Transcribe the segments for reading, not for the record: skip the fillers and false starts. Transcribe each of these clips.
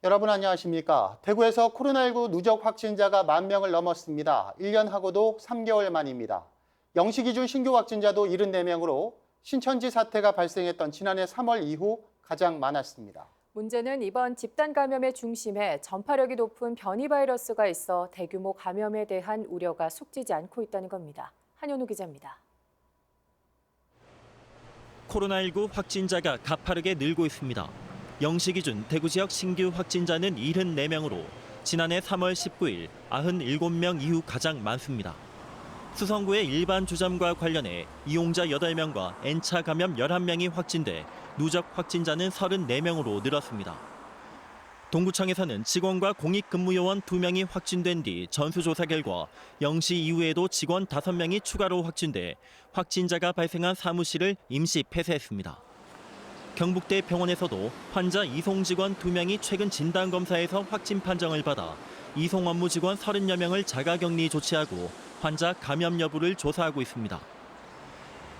여러분 안녕하십니까? 대구에서 코로나19 누적 확진자가 10,000명을 넘었습니다. 1년하고도 3개월 만입니다. 영시 기준 신규 확진자도 74명으로 신천지 사태가 발생했던 지난해 3월 이후 가장 많았습니다. 문제는 이번 집단 감염의 중심에 전파력이 높은 변이 바이러스가 있어 대규모 감염에 대한 우려가 속지지 않고 있다는 겁니다. 한현우 기자입니다. 코로나19 확진자가 가파르게 늘고 있습니다. 영시 기준 대구 지역 신규 확진자는 74명으로 지난해 3월 19일 97명 이후 가장 많습니다. 수성구의 일반 주점과 관련해 이용자 8명과 N차 감염 11명이 확진돼 누적 확진자는 34명으로 늘었습니다. 동구청에서는 직원과 공익근무요원 2명이 확진된 뒤 전수조사 결과 영시 이후에도 직원 5명이 추가로 확진돼 확진자가 발생한 사무실을 임시 폐쇄했습니다. 경북대 병원에서도 환자 이송 직원 2명이 최근 진단검사에서 확진 판정을 받아 이송 업무 직원 30여 명을 자가격리 조치하고 환자 감염 여부를 조사하고 있습니다.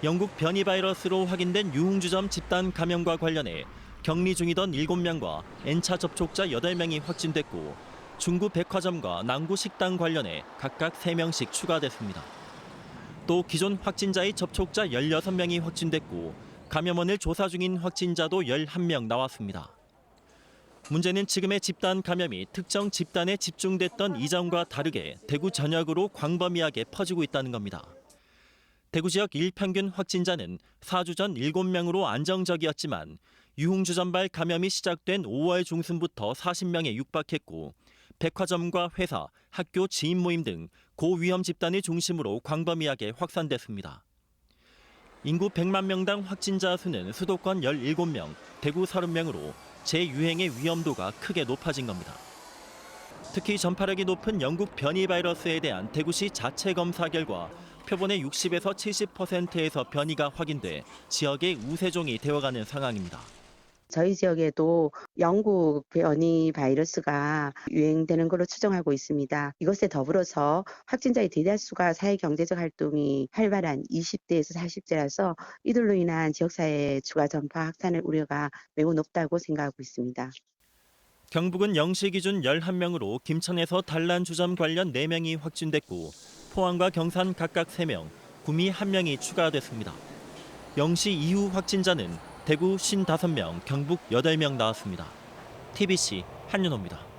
영국 변이 바이러스로 확인된 유흥주점 집단 감염과 관련해 격리 중이던 7명과 N차 접촉자 8명이 확진됐고 중구 백화점과 남구 식당 관련해 각각 3명씩 추가됐습니다. 또 기존 확진자의 접촉자 16명이 확진됐고 감염원을 조사 중인 확진자도 11명 나왔습니다. 문제는 지금의 집단 감염이 특정 집단에 집중됐던 이전과 다르게 대구 전역으로 광범위하게 퍼지고 있다는 겁니다. 대구 지역 일평균 확진자는 4주 전 7명으로 안정적이었지만 유흥주점발 감염이 시작된 5월 중순부터 40명에 육박했고 백화점과 회사, 학교 지인 모임 등 고위험 집단을 중심으로 광범위하게 확산됐습니다. 인구 100만 명당 확진자 수는 수도권 17명, 대구 30명으로 재유행의 위험도가 크게 높아진 겁니다. 특히 전파력이 높은 영국 변이 바이러스에 대한 대구시 자체 검사 결과 표본의 60에서 70%에서 변이가 확인돼 지역의 우세종이 되어가는 상황입니다. 저희 지역에도 영국 변이 바이러스가 유행되는 걸로 추정하고 있습니다. 이것에 더불어서 확진자의 대다수가 사회경제적 활동이 활발한 20대에서 40대라서 이들로 인한 지역사회 추가 전파 확산의 우려가 매우 높다고 생각하고 있습니다. 경북은 영시 기준 11명으로 김천에서 단란주점 관련 4명이 확진됐고 포항과 경산 각각 3명, 구미 1명이 추가됐습니다. 영시 이후 확진자는 대구 55명, 경북 8명 나왔습니다. TBC 한윤호입니다.